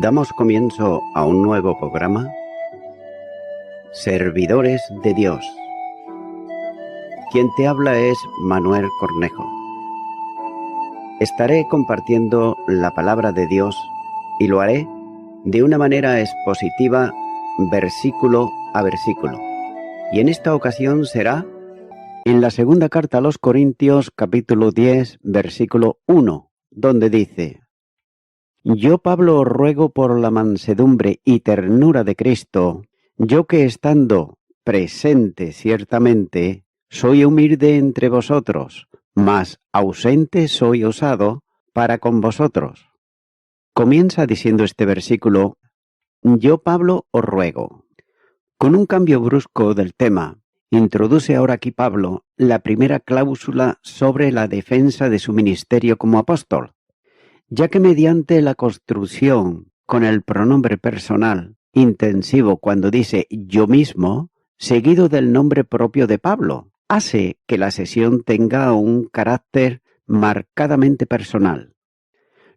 Damos comienzo a un nuevo programa, Servidores de Dios. Quien te habla es Manuel Cornejo. Estaré compartiendo la palabra de Dios y lo haré de una manera expositiva, versículo a versículo. Y en esta ocasión será en la segunda carta a los Corintios, capítulo 10, versículo 1, donde dice: Yo, Pablo, os ruego por la mansedumbre y ternura de Cristo, yo que estando presente ciertamente, soy humilde entre vosotros, mas ausente soy osado para con vosotros. Comienza diciendo este versículo: Yo, Pablo, os ruego. Con un cambio brusco del tema, introduce ahora aquí Pablo la primera cláusula sobre la defensa de su ministerio como apóstol, ya que mediante la construcción con el pronombre personal intensivo cuando dice yo mismo, seguido del nombre propio de Pablo, hace que la sesión tenga un carácter marcadamente personal.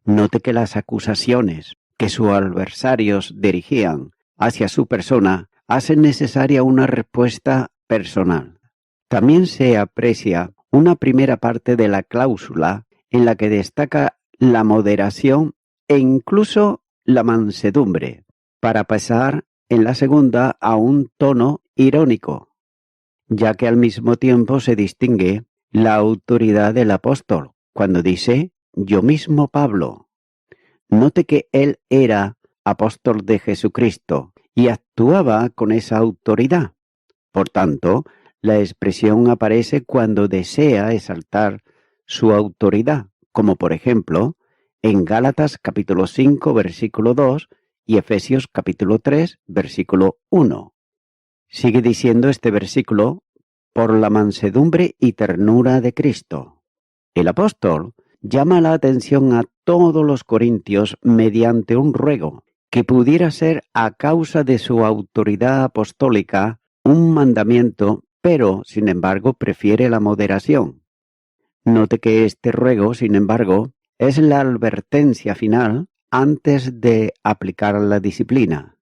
Note que las acusaciones que sus adversarios dirigían hacia su persona hacen necesaria una respuesta personal. También se aprecia una primera parte de la cláusula en la que destaca la moderación e incluso la mansedumbre, para pasar en la segunda a un tono irónico, ya que al mismo tiempo se distingue la autoridad del apóstol cuando dice yo mismo Pablo. Note que él era apóstol de Jesucristo y actuaba con esa autoridad. Por tanto, la expresión aparece cuando desea exaltar su autoridad, como por ejemplo en Gálatas capítulo 5 versículo 2 y Efesios capítulo 3 versículo 1. Sigue diciendo este versículo: por la mansedumbre y ternura de Cristo. El apóstol llama la atención a todos los corintios mediante un ruego que pudiera ser a causa de su autoridad apostólica un mandamiento, pero sin embargo prefiere la moderación. Note que este ruego, sin embargo, es la advertencia final antes de aplicar la disciplina.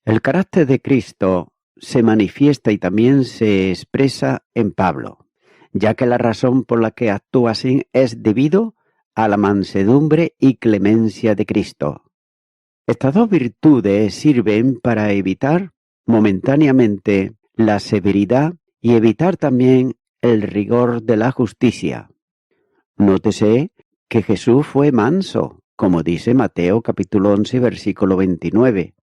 El carácter de Cristo se manifiesta y también se expresa en Pablo, ya que la razón por la que actúa así es debido a la mansedumbre y clemencia de Cristo. Estas dos virtudes sirven para evitar momentáneamente la severidad y evitar también el rigor de la justicia. Nótese que Jesús fue manso, como dice Mateo capítulo 11 versículo 29.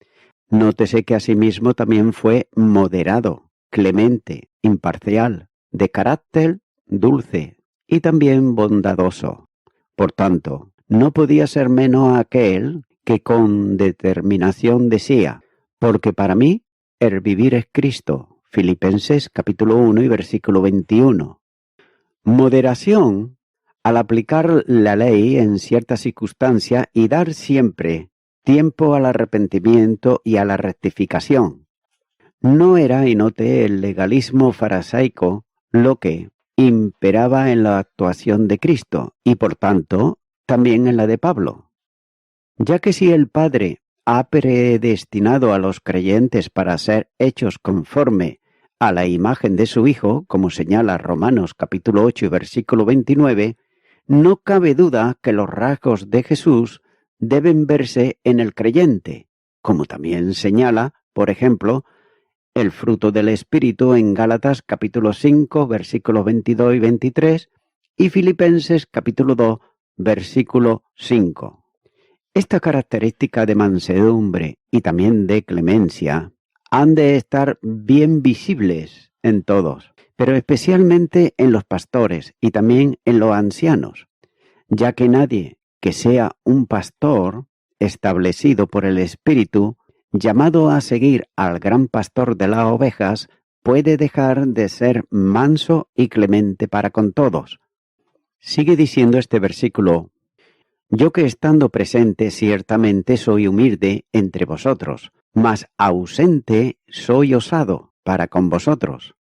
Nótese que asimismo también fue moderado, clemente, imparcial, de carácter dulce y también bondadoso. Por tanto, no podía ser menos aquel que con determinación decía, porque para mí el vivir es Cristo. Filipenses capítulo 1 y versículo 21. Moderación al aplicar la ley en ciertas circunstancias y dar siempre tiempo al arrepentimiento y a la rectificación. No era, y note, el legalismo farisaico lo que imperaba en la actuación de Cristo y por tanto también en la de Pablo, ya que si el Padre ha predestinado a los creyentes para ser hechos conforme a la imagen de su Hijo, como señala Romanos capítulo 8 y versículo 29, no cabe duda que los rasgos de Jesús deben verse en el creyente, como también señala, por ejemplo, el fruto del Espíritu en Gálatas capítulo 5, versículos 22 y 23, y Filipenses capítulo 2, versículo 5. Esta característica de mansedumbre y también de clemencia han de estar bien visibles en todos, pero especialmente en los pastores y también en los ancianos, ya que nadie que sea un pastor establecido por el Espíritu, llamado a seguir al gran pastor de las ovejas, puede dejar de ser manso y clemente para con todos. Sigue diciendo este versículo: yo que estando presente ciertamente soy humilde entre vosotros, mas ausente soy osado para con vosotros.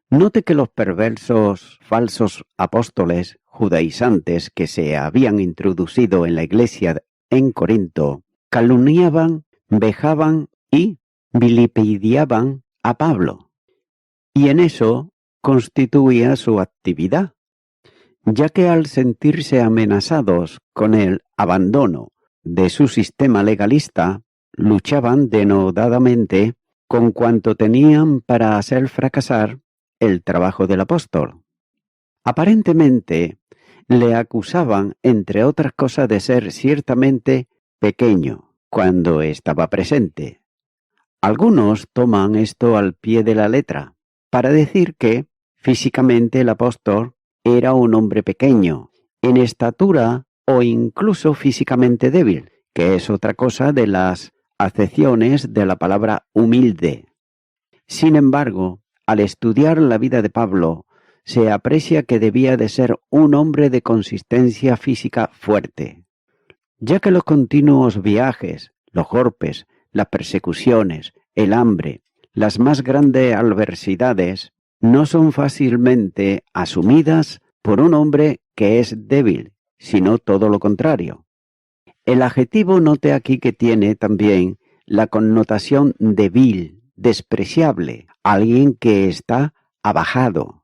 Note que los perversos falsos apóstoles judaizantes que se habían introducido en la iglesia en Corinto calumniaban, vejaban y vilipendiaban a Pablo. Y en eso constituía su actividad, ya que al sentirse amenazados con el abandono de su sistema legalista, luchaban denodadamente con cuanto tenían para hacer fracasar el trabajo del apóstol. Aparentemente, le acusaban, entre otras cosas, de ser ciertamente pequeño cuando estaba presente. Algunos toman esto al pie de la letra, para decir que físicamente el apóstol era un hombre pequeño, en estatura o incluso físicamente débil, que es otra cosa de las acepciones de la palabra humilde. Sin embargo, al estudiar la vida de Pablo, se aprecia que debía de ser un hombre de consistencia física fuerte, ya que los continuos viajes, los golpes, las persecuciones, el hambre, las más grandes adversidades, no son fácilmente asumidas por un hombre que es débil, sino todo lo contrario. El adjetivo note aquí que tiene también la connotación de vil, despreciable, alguien que está abajado.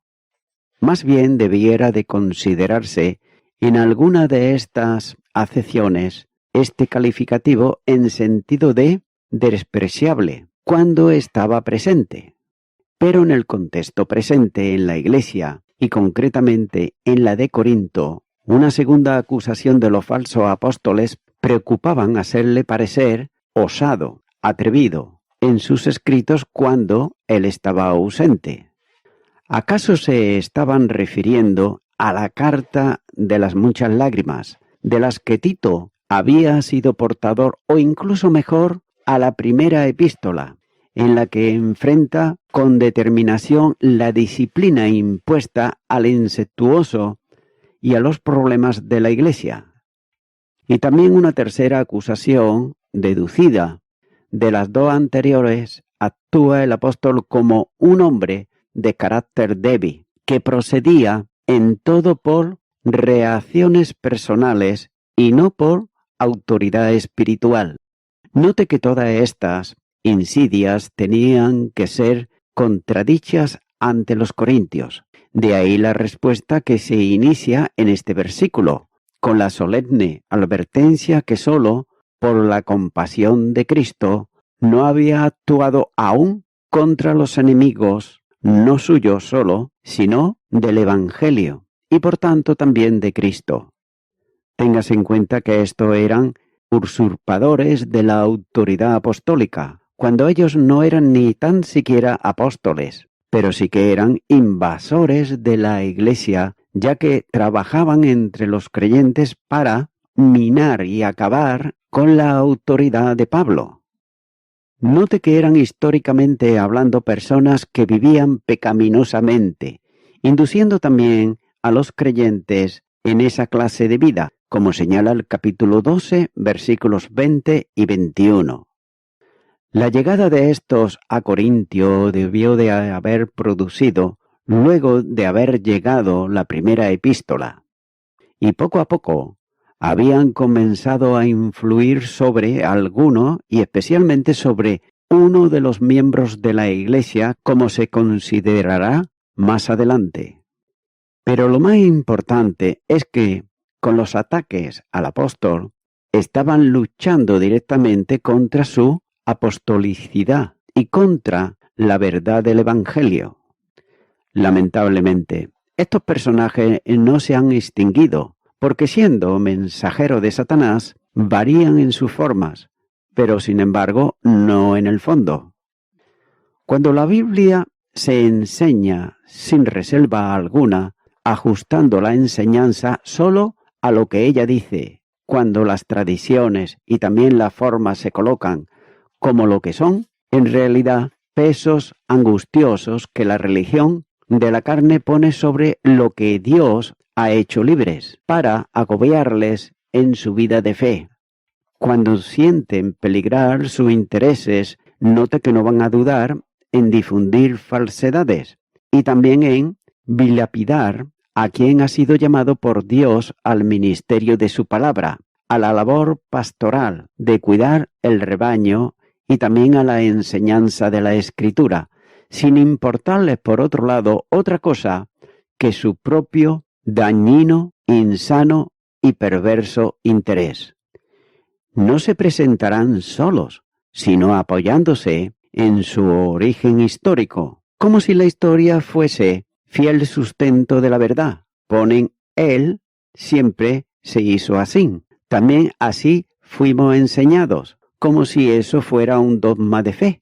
Más bien debiera de considerarse en alguna de estas acepciones este calificativo en sentido de despreciable cuando estaba presente. Pero en el contexto presente en la Iglesia y concretamente en la de Corinto, una segunda acusación de los falsos apóstoles preocupaban hacerle parecer osado, atrevido, en sus escritos cuando él estaba ausente. ¿Acaso se estaban refiriendo a la carta de las muchas lágrimas, de las que Tito había sido portador, o incluso mejor, a la primera epístola, en la que enfrenta con determinación la disciplina impuesta al incestuoso y a los problemas de la Iglesia? Y también una tercera acusación, deducida de las dos anteriores, actúa el apóstol como un hombre de carácter débil, que procedía en todo por reacciones personales y no por autoridad espiritual. Note que todas estas insidias tenían que ser contradichas ante los corintios. De ahí la respuesta que se inicia en este versículo, con la solemne advertencia que sólo por la compasión de Cristo no había actuado aún contra los enemigos, no suyos solo, sino del Evangelio, y por tanto también de Cristo. Téngase en cuenta que estos eran usurpadores de la autoridad apostólica, cuando ellos no eran ni tan siquiera apóstoles, pero sí que eran invasores de la Iglesia, ya que trabajaban entre los creyentes para minar y acabar con la autoridad de Pablo. Note que eran históricamente hablando personas que vivían pecaminosamente, induciendo también a los creyentes en esa clase de vida, como señala el capítulo 12, versículos 20 y 21. La llegada de estos a Corintio debió de haber producido luego de haber llegado la primera epístola, y poco a poco habían comenzado a influir sobre alguno y especialmente sobre uno de los miembros de la Iglesia, como se considerará más adelante. Pero lo más importante es que con los ataques al apóstol estaban luchando directamente contra su apostolicidad y contra la verdad del Evangelio. Lamentablemente, estos personajes no se han extinguido, porque siendo mensajeros de Satanás, varían en sus formas, pero sin embargo no en el fondo. Cuando la Biblia se enseña sin reserva alguna, ajustando la enseñanza solo a lo que ella dice, cuando las tradiciones y también las formas se colocan como lo que son, en realidad pesos angustiosos que la religión de la carne pone sobre lo que Dios ha hecho libres, para agobiarles en su vida de fe. Cuando sienten peligrar sus intereses, note que no van a dudar en difundir falsedades y también en vilapidar a quien ha sido llamado por Dios al ministerio de su palabra, a la labor pastoral de cuidar el rebaño y también a la enseñanza de la Escritura, sin importarles por otro lado otra cosa que su propio dañino, insano y perverso interés. No se presentarán solos, sino apoyándose en su origen histórico, como si la historia fuese fiel sustento de la verdad. Ponen él siempre se hizo así. También así fuimos enseñados, como si eso fuera un dogma de fe.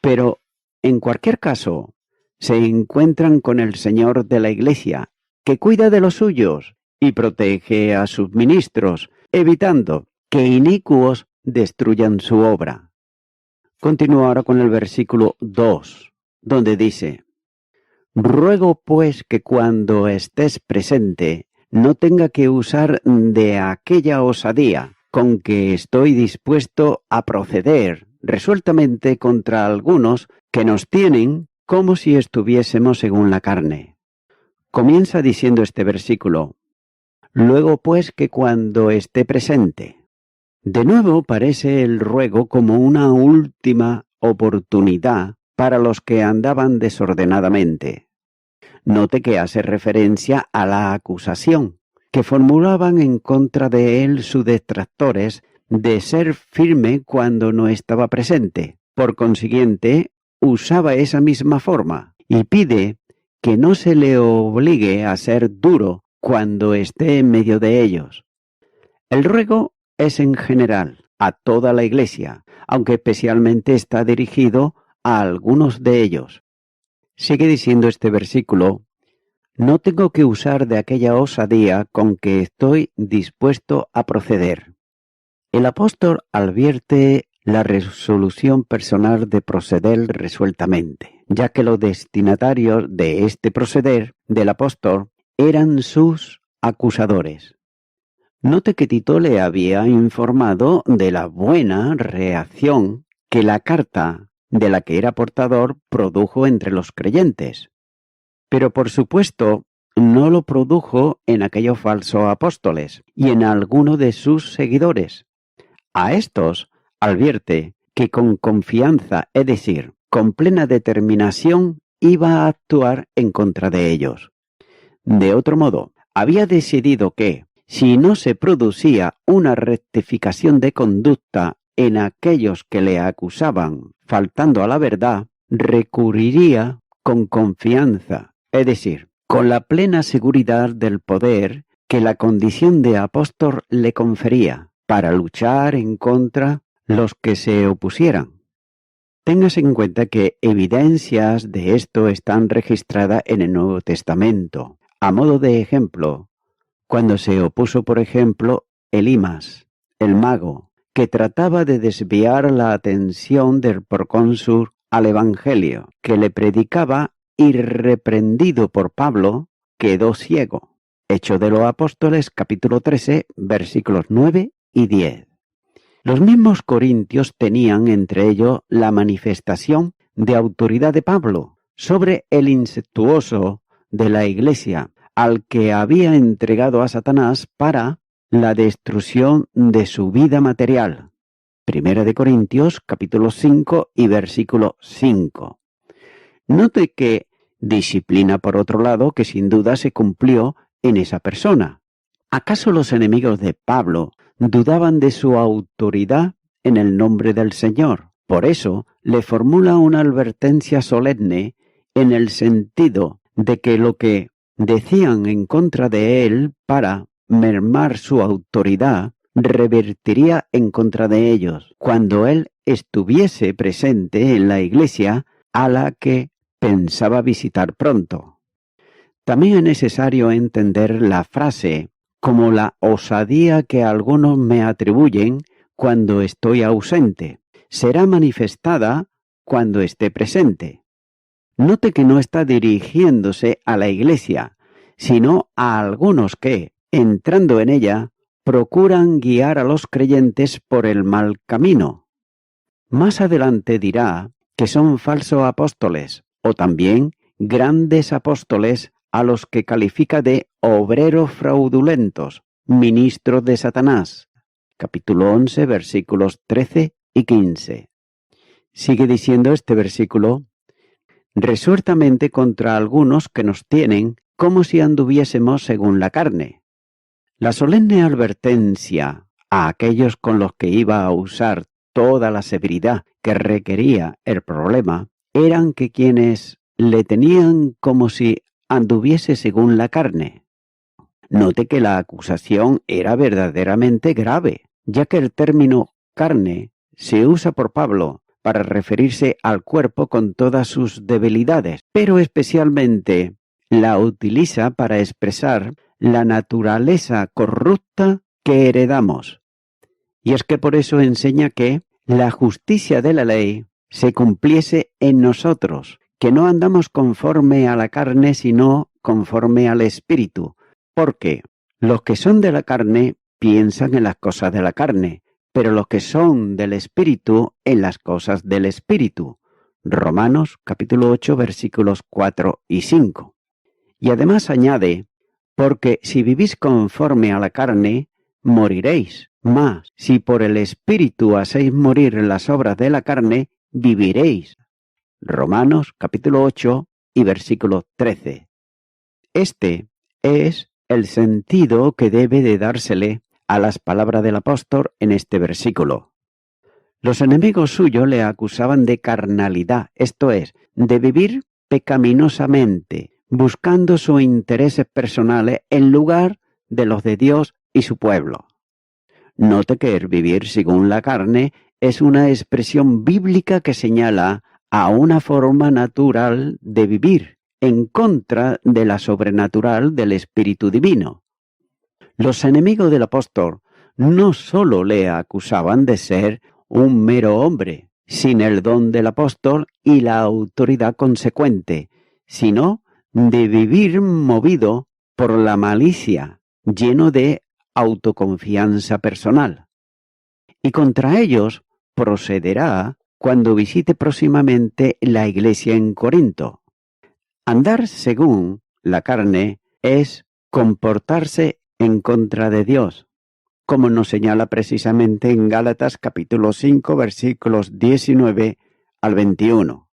Pero, en cualquier caso, se encuentran con el Señor de la Iglesia, que cuida de los suyos y protege a sus ministros, evitando que inicuos destruyan su obra. Continúo ahora con el versículo 2, donde dice: Ruego pues que cuando estés presente no tenga que usar de aquella osadía con que estoy dispuesto a proceder resueltamente contra algunos que nos tienen como si estuviésemos según la carne. Comienza diciendo este versículo: Luego pues que cuando esté presente. De nuevo parece el ruego como una última oportunidad para los que andaban desordenadamente. Note que hace referencia a la acusación que formulaban en contra de él sus detractores de ser firme cuando no estaba presente. Por consiguiente, usaba esa misma forma y pide que no se le obligue a ser duro cuando esté en medio de ellos. El ruego es en general a toda la Iglesia, aunque especialmente está dirigido a algunos de ellos. Sigue diciendo este versículo: No tengo que usar de aquella osadía con que estoy dispuesto a proceder. El apóstol advierte la resolución personal de proceder resueltamente, ya que los destinatarios de este proceder del apóstol eran sus acusadores. Note que Tito le había informado de la buena reacción que la carta de la que era portador produjo entre los creyentes. Pero por supuesto no lo produjo en aquellos falsos apóstoles y en alguno de sus seguidores. A estos advierte que con confianza, es decir, con plena determinación, iba a actuar en contra de ellos. De otro modo, había decidido que, si no se producía una rectificación de conducta en aquellos que le acusaban faltando a la verdad, recurriría con confianza, es decir, con la plena seguridad del poder que la condición de apóstol le confería para luchar en contra los que se opusieran. Téngase en cuenta que evidencias de esto están registradas en el Nuevo Testamento. A modo de ejemplo, cuando se opuso, por ejemplo, Elimas, el mago, que trataba de desviar la atención del procónsul al Evangelio, que le predicaba, y reprendido por Pablo, quedó ciego. Hechos de los Apóstoles, capítulo 13, versículos 9 y 10. Los mismos corintios tenían entre ellos la manifestación de autoridad de Pablo sobre el incestuoso de la Iglesia, al que había entregado a Satanás para la destrucción de su vida material. Primera de Corintios, capítulo 5 y versículo 5. Note que disciplina, por otro lado, que sin duda se cumplió en esa persona. ¿Acaso los enemigos de Pablo dudaban de su autoridad en el nombre del Señor? Por eso le formula una advertencia solemne en el sentido de que lo que decían en contra de él para mermar su autoridad revertiría en contra de ellos cuando él estuviese presente en la iglesia a la que pensaba visitar pronto. También es necesario entender la frase como la osadía que algunos me atribuyen cuando estoy ausente. Será manifestada cuando esté presente. Note que no está dirigiéndose a la iglesia, sino a algunos que, entrando en ella, procuran guiar a los creyentes por el mal camino. Más adelante dirá que son falsos apóstoles, o también grandes apóstoles a los que califica de obreros fraudulentos, ministros de Satanás. Capítulo 11, versículos 13 y 15. Sigue diciendo este versículo: resueltamente contra algunos que nos tienen como si anduviésemos según la carne. La solemne advertencia a aquellos con los que iba a usar toda la severidad que requería el problema eran que quienes le tenían como si anduviese según la carne. Note que la acusación era verdaderamente grave, ya que el término carne se usa por Pablo para referirse al cuerpo con todas sus debilidades, pero especialmente la utiliza para expresar la naturaleza corrupta que heredamos. Y es que por eso enseña que la justicia de la ley se cumpliese en nosotros, que no andamos conforme a la carne, sino conforme al Espíritu, porque los que son de la carne piensan en las cosas de la carne, pero los que son del Espíritu en las cosas del Espíritu. Romanos capítulo 8 versículos 4 y 5. Y además añade: porque si vivís conforme a la carne, moriréis. Mas si por el Espíritu hacéis morir las obras de la carne, viviréis. Romanos capítulo 8 y versículo 13. Este es el sentido que debe de dársele a las palabras del apóstol en este versículo. Los enemigos suyos le acusaban de carnalidad, esto es, de vivir pecaminosamente, buscando sus intereses personales en lugar de los de Dios y su pueblo. Note que el vivir según la carne es una expresión bíblica que señala a una forma natural de vivir, en contra de la sobrenatural del Espíritu Divino. Los enemigos del apóstol no sólo le acusaban de ser un mero hombre, sin el don del apóstol y la autoridad consecuente, sino de vivir movido por la malicia, lleno de autoconfianza personal. Y contra ellos procederá cuando visite próximamente la iglesia en Corinto. Andar según la carne es comportarse en contra de Dios, como nos señala precisamente en Gálatas capítulo 5 versículos 19 al 21,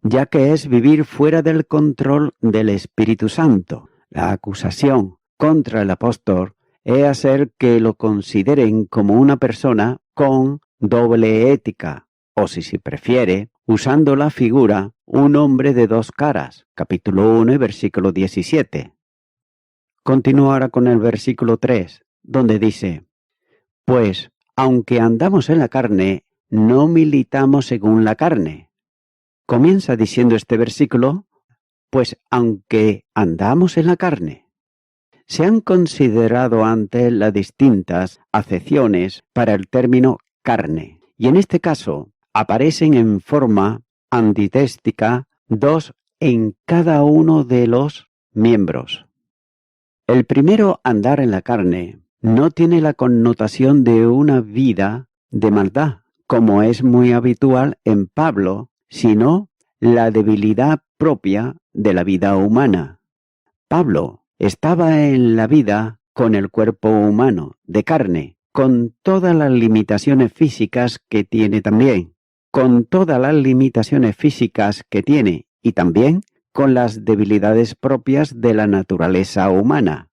ya que es vivir fuera del control del Espíritu Santo. La acusación contra el apóstol es hacer que lo consideren como una persona con doble ética, o si se prefiere, usando la figura, un hombre de dos caras, capítulo 1 y versículo 17. Continúa ahora con el versículo 3, donde dice: pues, aunque andamos en la carne, no militamos según la carne. Comienza diciendo este versículo: pues, aunque andamos en la carne. Se han considerado antes las distintas acepciones para el término carne, y en este caso aparecen en forma antitéstica dos en cada uno de los miembros. El primero, andar en la carne, no tiene la connotación de una vida de maldad, como es muy habitual en Pablo, sino la debilidad propia de la vida humana. Pablo estaba en la vida con el cuerpo humano, de carne, con todas las limitaciones físicas que tiene también, y también con las debilidades propias de la naturaleza humana.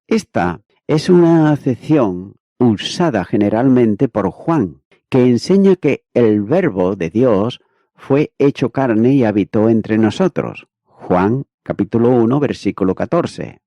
Esta es una acepción usada generalmente por Juan, que enseña que el Verbo de Dios fue hecho carne y habitó entre nosotros. Juan capítulo 1, versículo 14.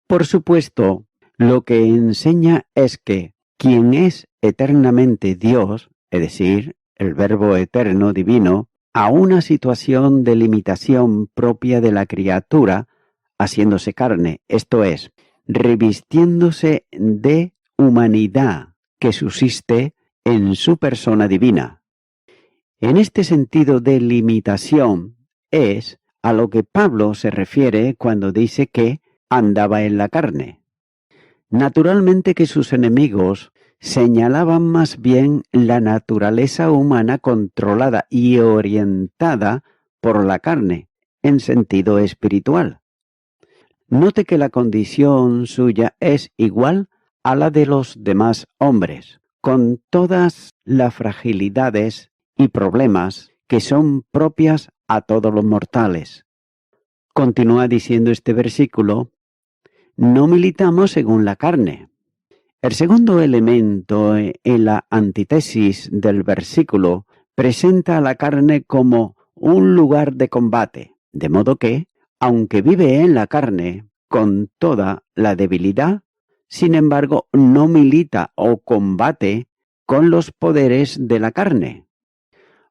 Por supuesto, lo que enseña es que quien es eternamente Dios, es decir, el Verbo eterno divino, a una situación de limitación propia de la criatura, haciéndose carne, esto es, revistiéndose de humanidad que subsiste en su persona divina. En este sentido de limitación es a lo que Pablo se refiere cuando dice que andaba en la carne. Naturalmente que sus enemigos señalaban más bien la naturaleza humana controlada y orientada por la carne, en sentido espiritual. Note que la condición suya es igual a la de los demás hombres, con todas las fragilidades y problemas que son propias a todos los mortales. Continúa diciendo este versículo: no militamos según la carne. El segundo elemento en la antítesis del versículo presenta a la carne como un lugar de combate, de modo que, aunque vive en la carne con toda la debilidad, sin embargo no milita o combate con los poderes de la carne.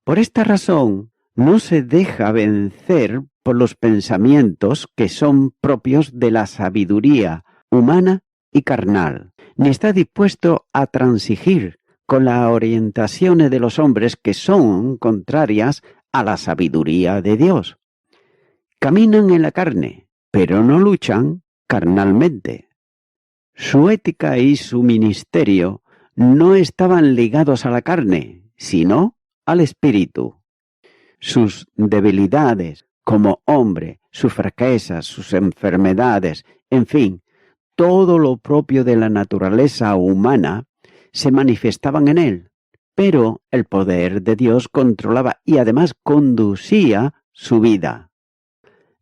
Por esta razón, no se deja vencer por los pensamientos que son propios de la sabiduría humana y carnal, ni está dispuesto a transigir con las orientaciones de los hombres que son contrarias a la sabiduría de Dios. Caminan en la carne, pero no luchan carnalmente. Su ética y su ministerio no estaban ligados a la carne, sino al espíritu. Sus debilidades como hombre, sus fraquezas, sus enfermedades, en fin, todo lo propio de la naturaleza humana se manifestaban en él, pero el poder de Dios controlaba y además conducía su vida.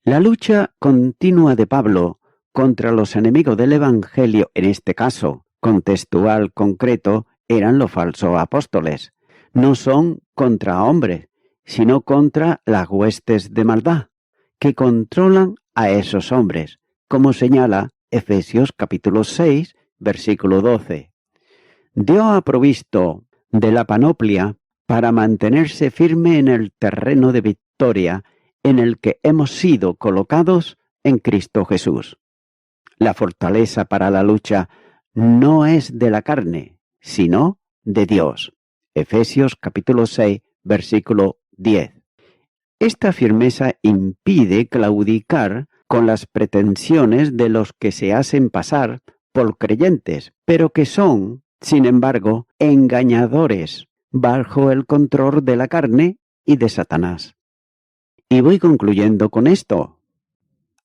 La lucha continua de Pablo contra los enemigos del Evangelio, en este caso contextual concreto, eran los falsos apóstoles. No son contra hombres, sino contra las huestes de maldad, que controlan a esos hombres, como señala Efesios capítulo 6, versículo 12. Dios ha provisto de la panoplia para mantenerse firme en el terreno de victoria en el que hemos sido colocados en Cristo Jesús. La fortaleza para la lucha no es de la carne, sino de Dios. Efesios capítulo 6, versículo 10. Esta firmeza impide claudicar con las pretensiones de los que se hacen pasar por creyentes, pero que son, sin embargo, engañadores bajo el control de la carne y de Satanás. Y voy concluyendo con esto.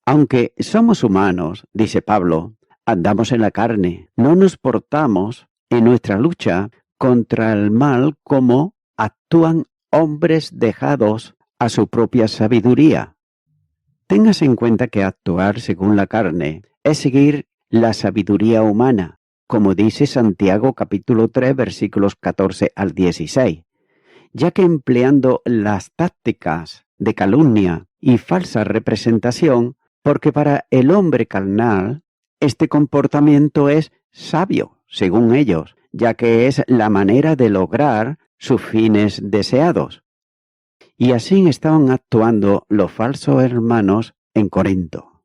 Aunque somos humanos, dice Pablo, andamos en la carne, no nos portamos en nuestra lucha contra el mal como actúan hombres dejados a su propia sabiduría. Téngase en cuenta que actuar según la carne es seguir la sabiduría humana, como dice Santiago capítulo 3 versículos 14 al 16, ya que empleando las tácticas de calumnia y falsa representación, porque para el hombre carnal este comportamiento es sabio, según ellos, ya que es la manera de lograr sus fines deseados. Y así estaban actuando los falsos hermanos en Corinto.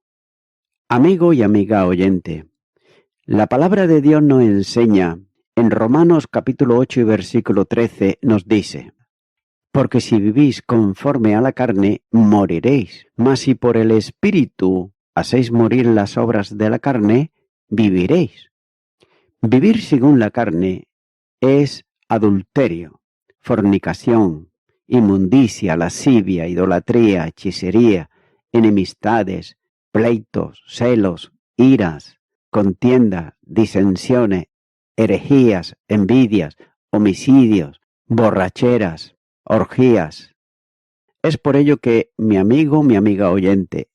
Amigo y amiga oyente, la palabra de Dios nos enseña, en Romanos capítulo 8 y versículo 13 nos dice: porque si vivís conforme a la carne, moriréis, mas si por el Espíritu hacéis morir las obras de la carne, viviréis. Vivir según la carne es adulterio, fornicación, inmundicia, lascivia, idolatría, hechicería, enemistades, pleitos, celos, iras, contienda, disensiones, herejías, envidias, homicidios, borracheras, orgías. Es por ello que, mi amigo, mi amiga oyente,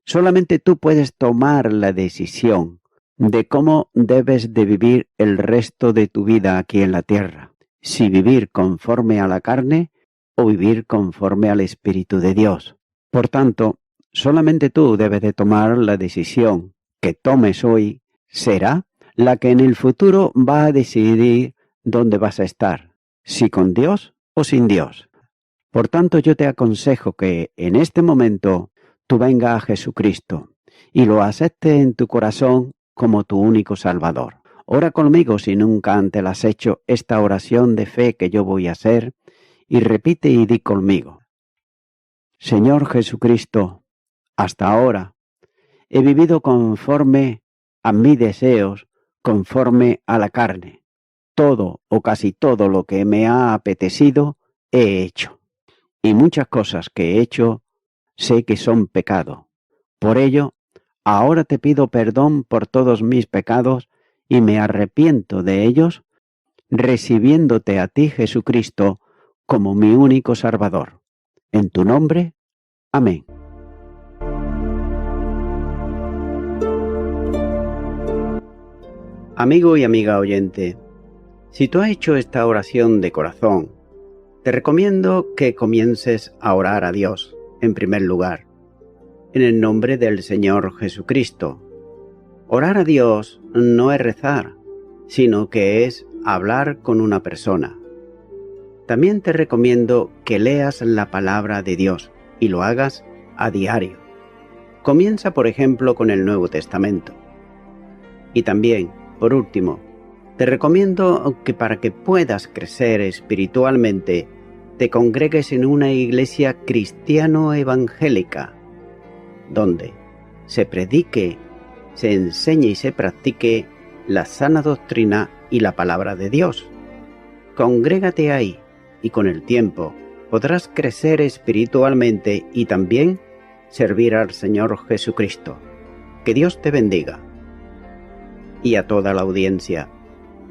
solamente tú puedes tomar la decisión de cómo debes de vivir el resto de tu vida aquí en la tierra, si vivir conforme a la carne o vivir conforme al Espíritu de Dios. Por tanto, solamente tú debes de tomar la decisión que tomes hoy, será la que en el futuro va a decidir dónde vas a estar, si con Dios o sin Dios. Por tanto, yo te aconsejo que en este momento tú vengas a Jesucristo y lo aceptes en tu corazón como tu único Salvador. Ora conmigo si nunca antes has hecho esta oración de fe que yo voy a hacer, y repite y di conmigo: Señor Jesucristo, hasta ahora he vivido conforme a mis deseos, conforme a la carne. Todo o casi todo lo que me ha apetecido he hecho. Y muchas cosas que he hecho sé que son pecado. Por ello, ahora te pido perdón por todos mis pecados y me arrepiento de ellos, recibiéndote a ti, Jesucristo, como mi único Salvador. En tu nombre, amén. Amigo y amiga oyente, si tú has hecho esta oración de corazón, te recomiendo que comiences a orar a Dios, en primer lugar, en el nombre del Señor Jesucristo. Orar a Dios no es rezar, sino que es hablar con una persona. También te recomiendo que leas la palabra de Dios y lo hagas a diario. Comienza, por ejemplo, con el Nuevo Testamento. Y también, por último, te recomiendo que para que puedas crecer espiritualmente, te congregues en una iglesia cristiano-evangélica, donde se predique, se enseñe y se practique la sana doctrina y la palabra de Dios. Congrégate ahí y con el tiempo podrás crecer espiritualmente y también servir al Señor Jesucristo. Que Dios te bendiga. Y a toda la audiencia,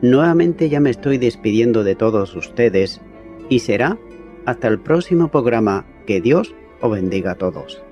nuevamente ya me estoy despidiendo de todos ustedes y será hasta el próximo programa. Que Dios os bendiga a todos.